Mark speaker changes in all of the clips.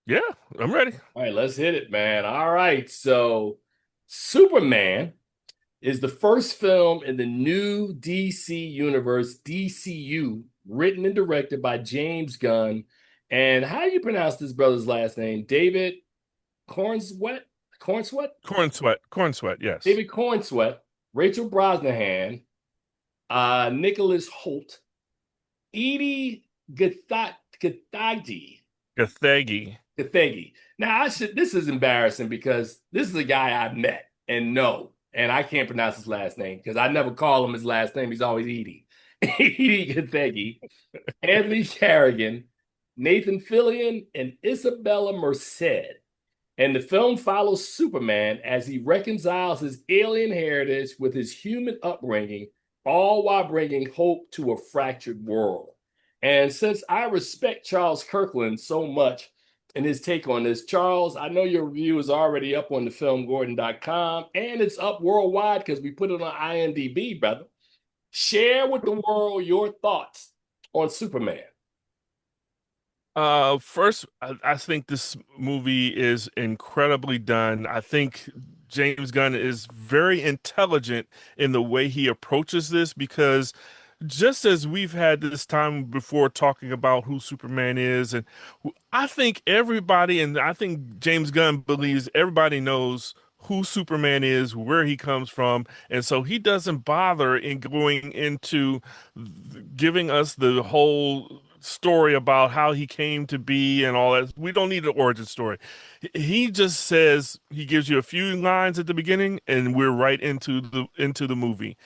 Speaker 1: Yeah, I'm ready.
Speaker 2: All right, let's hit it, man. All right, so Superman is the first film in the new DC universe, DCU, written and directed by James Gunn. And how do you pronounce this brother's last name? David Cornsweet? Cornsweet?
Speaker 1: Corn sweat, yes.
Speaker 2: David Cornsweet, Rachel Brosnahan, Nicholas Holt, Edie Gathagi.
Speaker 1: Gathegi.
Speaker 2: Gathegi. Now, this is embarrassing because this is a guy I met and know, and I can't pronounce his last name because I never call him his last name. He's always Edie. Edie Gathegi, Anthony Carrigan, Nathan Fillion, and Isabella Merced. And the film follows Superman as he reconciles his alien heritage with his human upbringing, all while bringing hope to a fractured world. And since I respect Charles Kirkland so much and his take on this, Charles, I know your review is already up on the filmgordon.com and it's up worldwide because we put it on IMDb, brother. Share with the world your thoughts on Superman.
Speaker 1: First, I think this movie is incredibly done. I think James Gunn is very intelligent in the way he approaches this because just as we've had this time before talking about who Superman is, and I think everybody, and I think James Gunn believes everybody knows who Superman is, where he comes from, and so he doesn't bother in going into giving us the whole story about how he came to be and all that. We don't need an origin story. He just says he gives you a few lines at the beginning, and we're right into the movie,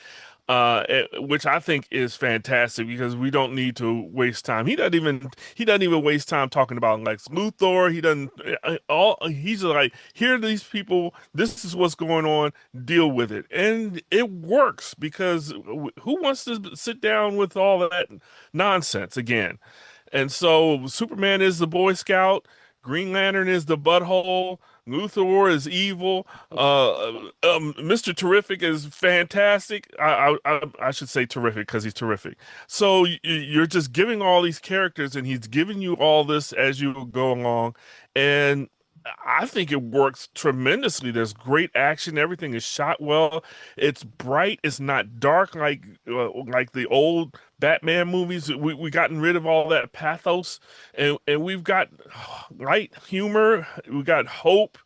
Speaker 1: which I think is fantastic because we don't need to waste time. He doesn't even waste time talking about Lex Luthor. He doesn't all he's like, here are these people, this is what's going on, deal with it. And it works because who wants to sit down with all of that nonsense again? And so Superman is the Boy Scout, Green Lantern is the butthole, Luthor is evil, Mr. Terrific is fantastic. I should say terrific because he's terrific. So you're just giving all these characters, and he's giving you all this as you go along, and I think it works tremendously. There's great action. Everything is shot well. It's bright. It's not dark like the old Batman movies. We gotten rid of all that pathos, and we've got light humor. We got hope.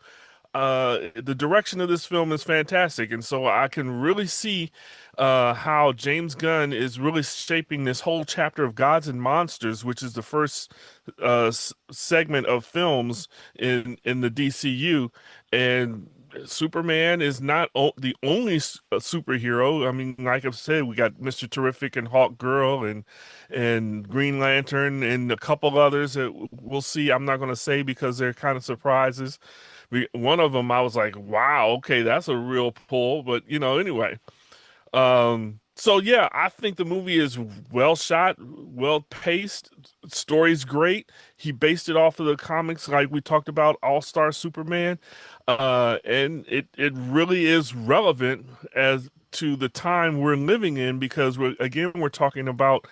Speaker 1: The direction of this film is fantastic, and so I can really see how James Gunn is really shaping this whole chapter of Gods and Monsters, which is the first segment of films in the DCU, and Superman is not o the only superhero. I mean, like I've said, we got Mr. Terrific and Hawk Girl and Green Lantern and a couple others that we'll see. I'm not going to say because they're kind of surprises. One of them, I was like, wow, okay, that's a real pull. But anyway. So yeah, I think the movie is well shot, well paced, story's great. He based it off of the comics like we talked about, All-Star Superman. And it really is relevant as to the time we're living in because we're talking about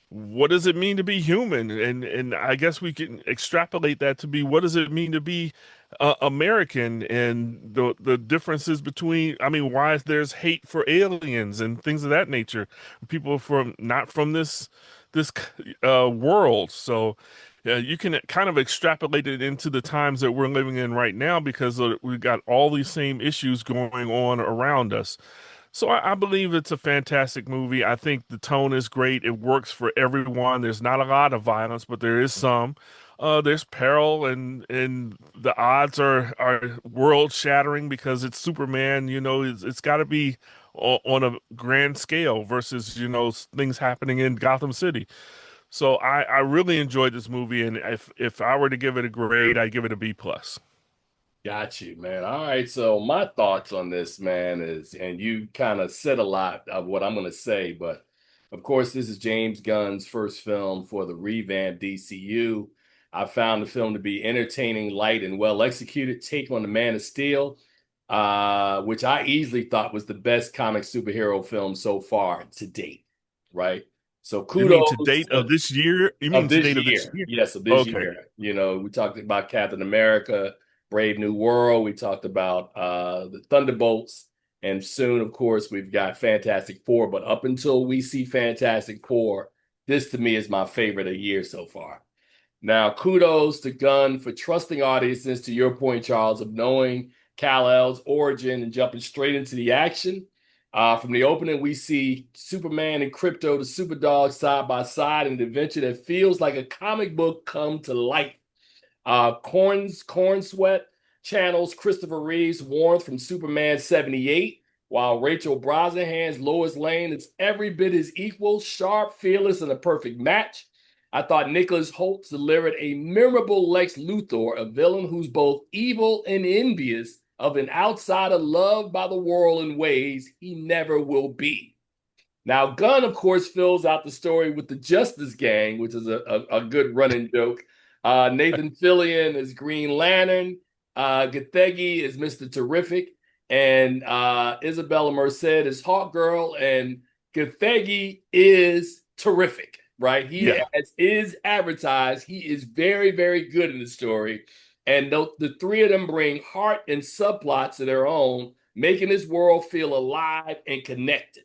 Speaker 1: what does it mean to be human? And I guess we can extrapolate that to be what does it mean to be American and the differences between, I mean, why there's hate for aliens and things of that nature, people from not from this world. So you can kind of extrapolate it into the times that we're living in right now because we've got all these same issues going on around us. So I believe it's a fantastic movie. I think the tone is great. It works for everyone. There's not a lot of violence, but there is some. There's peril, and the odds are world shattering because it's Superman. It's got to be on a grand scale versus things happening in Gotham City. So I really enjoyed this movie, and if I were to give it a grade, I'd give it a B plus.
Speaker 2: Got you, man. All right. So my thoughts on this, man, is, and you kind of said a lot of what I'm going to say, but of course, this is James Gunn's first film for the revamped DCU. I found the film to be entertaining, light, and well executed take on the Man of Steel, which I easily thought was the best comic superhero film so far to date, right? So
Speaker 1: You mean
Speaker 2: kudos
Speaker 1: to date of
Speaker 2: to,
Speaker 1: this year? You
Speaker 2: of
Speaker 1: mean to
Speaker 2: this
Speaker 1: date of this
Speaker 2: year.
Speaker 1: year?
Speaker 2: Yes, of this
Speaker 1: Okay.
Speaker 2: year. We talked about Captain America, Brave New World. We talked about the Thunderbolts. And soon, of course, we've got Fantastic Four. But up until we see Fantastic Four, this to me is my favorite of the year so far. Now, kudos to Gunn for trusting audiences, to your point, Charles, of knowing Kal-El's origin and jumping straight into the action. From the opening, we see Superman and Krypto, the Superdog, side by side in an adventure that feels like a comic book come to life. Corn Sweat channels Christopher Reeve's warmth from Superman 78, while Rachel Brosnahan's Lois Lane is every bit as equal, sharp, fearless, and a perfect match. I thought Nicholas Hoult delivered a memorable Lex Luthor, a villain who's both evil and envious of an outsider loved by the world in ways he never will be. Now, Gunn, of course, fills out the story with the Justice Gang, which is a good running joke. Nathan Fillion is Green Lantern. Gathegi is Mr. Terrific. And Isabella Merced is Hawk Girl. And Gathegi is terrific, right? He,
Speaker 1: Yeah.
Speaker 2: as is advertised, he is very, very good in the story. And the three of them bring heart and subplots of their own, making this world feel alive and connected.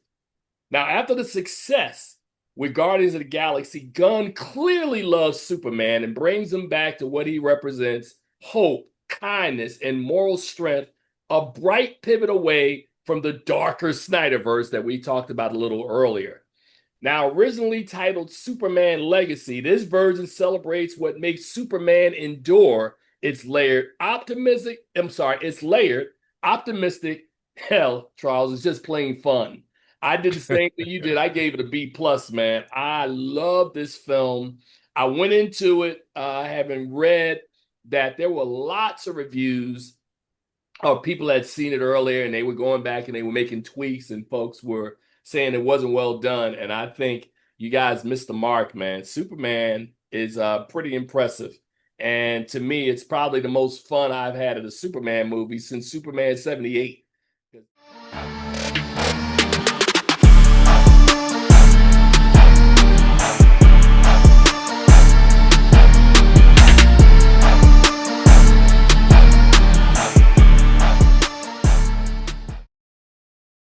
Speaker 2: Now, after the success with Guardians of the Galaxy, Gunn clearly loves Superman and brings him back to what he represents: hope, kindness, and moral strength, a bright pivot away from the darker Snyderverse that we talked about a little earlier. Now, originally titled Superman Legacy, this version celebrates what makes Superman endure. It's layered, optimistic. Hell, Charles, it's just plain fun. I did the same thing you did. I gave it a B plus, man. I love this film. I went into it having read that there were lots of reviews of people that had seen it earlier, and they were going back and they were making tweaks, and folks were saying it wasn't well done. And I think you guys missed the mark, man. Superman is pretty impressive. And to me, it's probably the most fun I've had at a Superman movie since Superman 78.